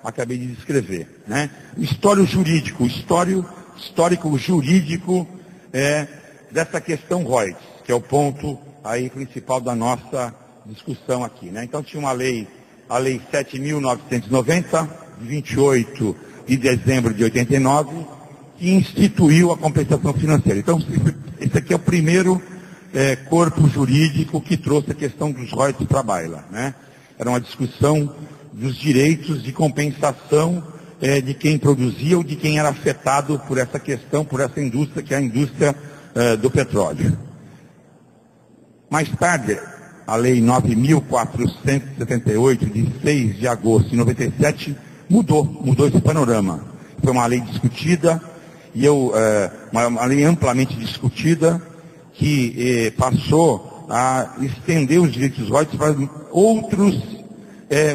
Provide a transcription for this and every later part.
acabei de descrever, né? Histórico jurídico dessa questão royalties, que é o ponto aí principal da nossa discussão aqui, né? Então tinha uma lei, a Lei 7.990, de 28 de dezembro de 89, que instituiu a compensação financeira. Então esse aqui é o primeiro corpo jurídico que trouxe a questão dos royalties para a baila, né? Era uma discussão dos direitos de compensação de quem produzia ou de quem era afetado por essa questão, por essa indústria, que é a indústria do petróleo. Mais tarde, a Lei 9.478, de 6 de agosto de 97, mudou esse panorama. Foi uma lei discutida, uma lei amplamente discutida, que passou a estender os direitos royalties para outros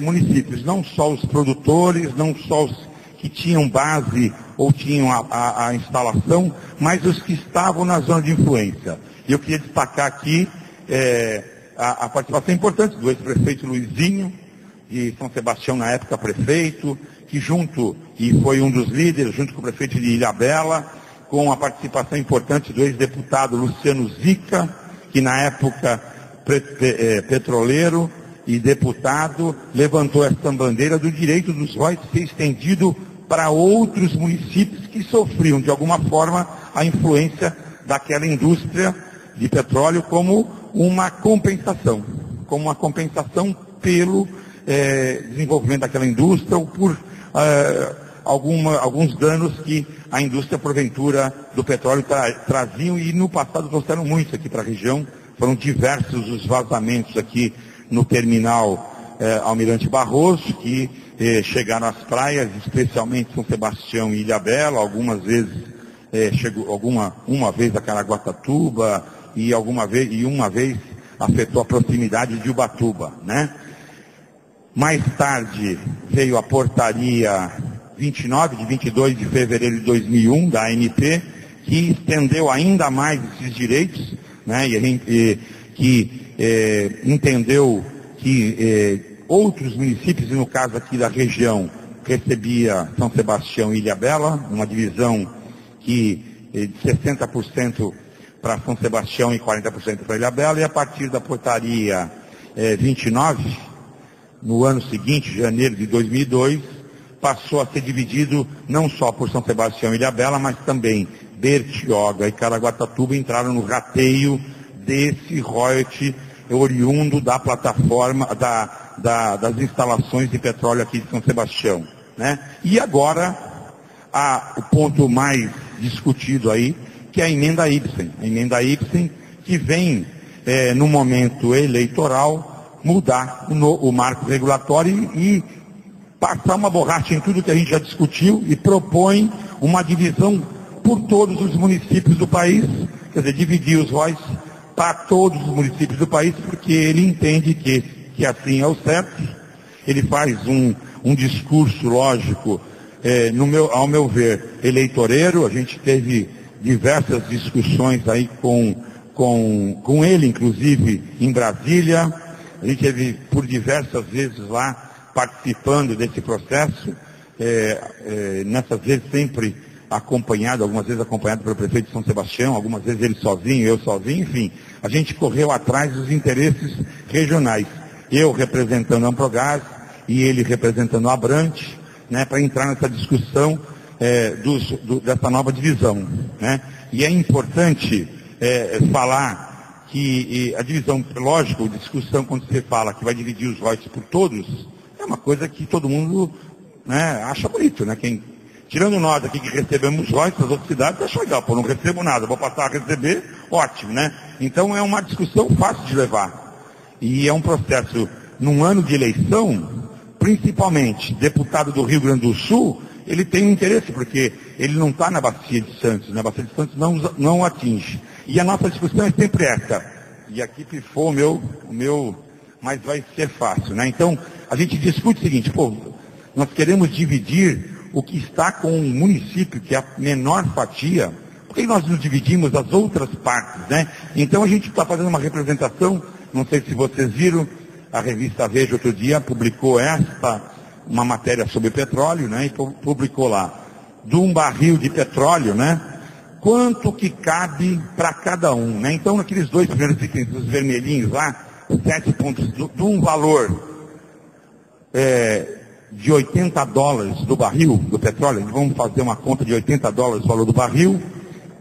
municípios, não só os produtores, não só os que tinham base ou tinham a instalação, mas os que estavam na zona de influência. E eu queria destacar aqui a participação importante do ex-prefeito Luizinho, de São Sebastião, na época prefeito, que e foi um dos líderes, junto com o prefeito de Ilhabela, com a participação importante do ex-deputado Luciano Zica, que na época petroleiro e deputado, levantou essa bandeira do direito dos royalties ser estendido para outros municípios que sofriam, de alguma forma, a influência daquela indústria de petróleo como uma compensação pelo desenvolvimento daquela indústria ou por alguns danos que a indústria, porventura, do petróleo traziam, e no passado trouxeram muito aqui para a região. Foram diversos os vazamentos aqui no terminal Almirante Barroso, que chegaram às praias, especialmente São Sebastião e Ilhabela, algumas vezes uma vez a Caraguatatuba, e uma vez afetou a proximidade de Ubatuba, né? Mais tarde veio a portaria 29, de 22 de fevereiro de 2001, da ANP, que estendeu ainda mais esses direitos, né? E a gente entendeu que outros municípios, e no caso aqui da região, recebia São Sebastião e Ilhabela, uma divisão de 60% para São Sebastião e 40% para Ilhabela, e a partir da portaria 29, no ano seguinte, janeiro de 2002, passou a ser dividido não só por São Sebastião e Ilhabela, mas também Bertioga e Caraguatatuba entraram no rateio desse royalty oriundo da plataforma, das instalações de petróleo aqui de São Sebastião, né? E agora, o ponto mais discutido aí, que é a emenda Ibsen, que vem, no momento eleitoral, mudar o marco regulatório e passar uma borracha em tudo que a gente já discutiu e propõe uma divisão por todos os municípios do país, quer dizer, dividir os royalties para todos os municípios do país, porque ele entende que assim é o certo. Ele faz um discurso, lógico, ao meu ver, eleitoreiro. A gente teve diversas discussões aí com ele, inclusive em Brasília. A gente teve por diversas vezes lá participando desse processo, nessas vezes sempre algumas vezes acompanhado pelo prefeito de São Sebastião, algumas vezes ele sozinho, eu sozinho, enfim. A gente correu atrás dos interesses regionais. Eu representando a Amprogás e ele representando a Abrante, né, para entrar nessa discussão dessa nova divisão, né? E é importante falar que a divisão, lógico, discussão quando você fala que vai dividir os royalties por todos, é uma coisa que todo mundo, né, acha bonito, né? Tirando nós aqui que recebemos royalties, as outras cidades acham legal, pô, não recebo nada, vou passar a receber, ótimo, né? Então é uma discussão fácil de levar. E é um processo, num ano de eleição, principalmente deputado do Rio Grande do Sul, ele tem um interesse, porque ele não está na Bacia de Santos, né? A Bacia de Santos não o atinge. E a nossa discussão é sempre essa. E aqui pifou o meu, mas vai ser fácil, né? Então, a gente discute o seguinte, nós queremos dividir o que está com o município, que é a menor fatia, por que nós nos dividimos as outras partes, né? Então a gente está fazendo uma representação, não sei se vocês viram, a revista Veja outro dia publicou esta uma matéria sobre petróleo, né, e publicou lá, de um barril de petróleo, né, quanto que cabe para cada um, né? Então, naqueles dois primeiros itens, os vermelhinhos lá, 7 pontos, de um valor de $80 do barril do petróleo, vamos fazer uma conta de $80 o valor do barril,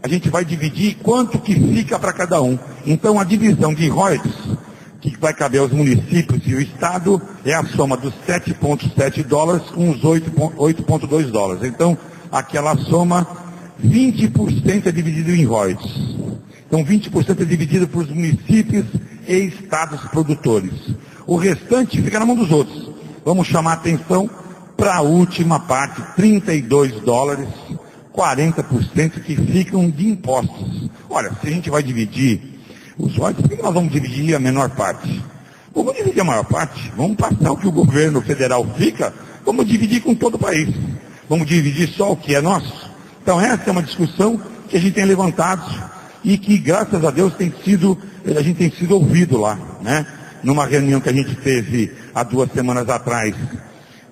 a gente vai dividir quanto que fica para cada um. Então, a divisão de royalties, que vai caber aos municípios e o Estado, é a soma dos $7,7 com os $8,2. Então, aquela soma, 20% é dividido em royalties. Então, 20% é dividido para os municípios e estados produtores. O restante fica na mão dos outros. Vamos chamar a atenção para a última parte, $32, 40% que ficam de impostos. Olha, se a gente vai dividir os royalties, por que nós vamos dividir a menor parte? Vamos dividir a maior parte, vamos passar o que o governo federal fica, vamos dividir com todo o país. Vamos dividir só o que é nosso? Então essa é uma discussão que a gente tem levantado e que, graças a Deus, a gente tem sido ouvido lá, né? Numa reunião que a gente teve há 2 semanas atrás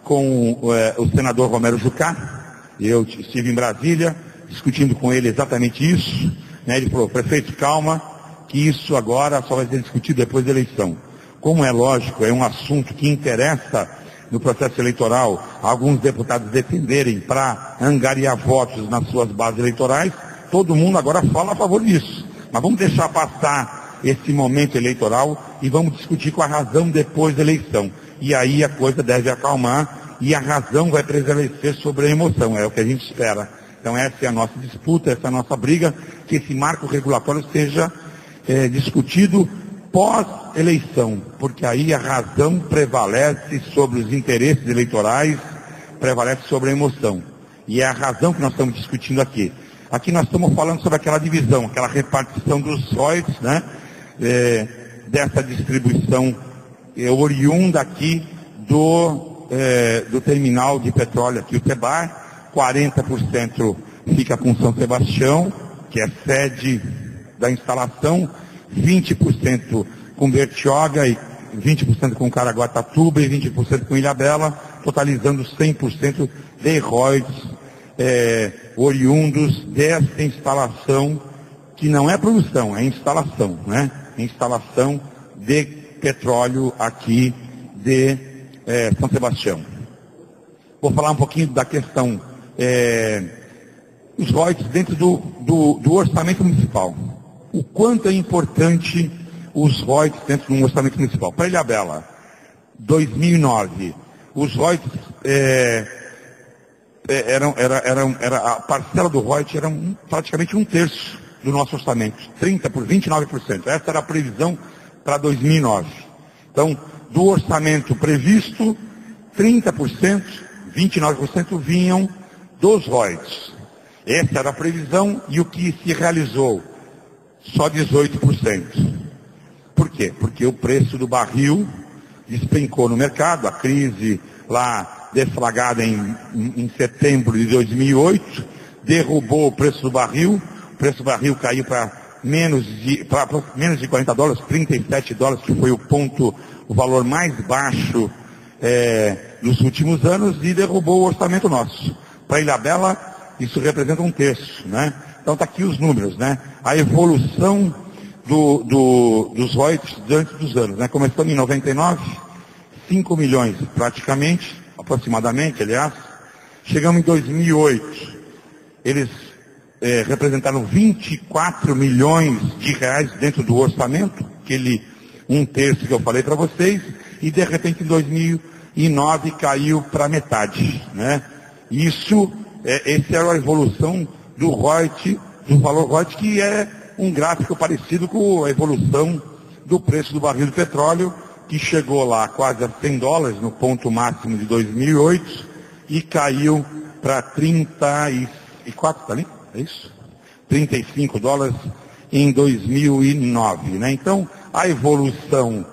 com o senador Romero Jucá, eu estive em Brasília discutindo com ele exatamente isso, né? Ele falou: prefeito, calma, que isso agora só vai ser discutido depois da eleição. Como é lógico, é um assunto que interessa no processo eleitoral alguns deputados defenderem para angariar votos nas suas bases eleitorais, todo mundo agora fala a favor disso. Mas vamos deixar passar esse momento eleitoral e vamos discutir com a razão depois da eleição. E aí a coisa deve acalmar e a razão vai prevalecer sobre a emoção, é o que a gente espera. Então essa é a nossa disputa, essa é a nossa briga, que esse marco regulatório seja discutido pós-eleição, porque aí a razão prevalece sobre os interesses eleitorais, prevalece sobre a emoção. E é a razão que nós estamos discutindo aqui. Aqui nós estamos falando sobre aquela divisão, aquela repartição dos royalties, né? Dessa distribuição oriunda aqui do terminal de petróleo aqui, o TEBAR. 40% fica com São Sebastião, que é sede da instalação, 20% com Bertioga, e 20% com Caraguatatuba e 20% com Ilhabela, totalizando 100% de royalties oriundos dessa instalação, que não é produção, é instalação, né? Instalação de petróleo aqui de São Sebastião. Vou falar um pouquinho da questão os royalties dentro do orçamento municipal. O quanto é importante os royalties dentro de um orçamento municipal. Para Ilhabela, 2009, os royalties a parcela do royalties era praticamente 1/3 do nosso orçamento, 29%. Essa era a previsão para 2009. Então, do orçamento previsto, 30%, 29% vinham dos royalties. Essa era a previsão e o que se realizou? Só 18%. Por quê? Porque o preço do barril despencou no mercado, a crise lá deflagrada em setembro de 2008, derrubou o preço do barril caiu para menos de $40, $37, que foi o valor mais baixo dos últimos anos, e derrubou o orçamento nosso. Para Ilhabela, isso representa 1/3, né? Então está aqui os números, né? A evolução dos royalties durante os anos, né? Começando em 99, 5 milhões praticamente, aproximadamente, aliás. Chegamos em 2008, eles representaram 24 milhões de reais dentro do orçamento, aquele 1/3 que eu falei para vocês, e de repente em 2009 caiu para metade, né? Essa era a evolução do royalty, do valor royalty, que é um gráfico parecido com a evolução do preço do barril de petróleo, que chegou lá quase a $100 no ponto máximo de 2008 e caiu para 34, tá ali? É isso? $35 em 2009, né? Então, a evolução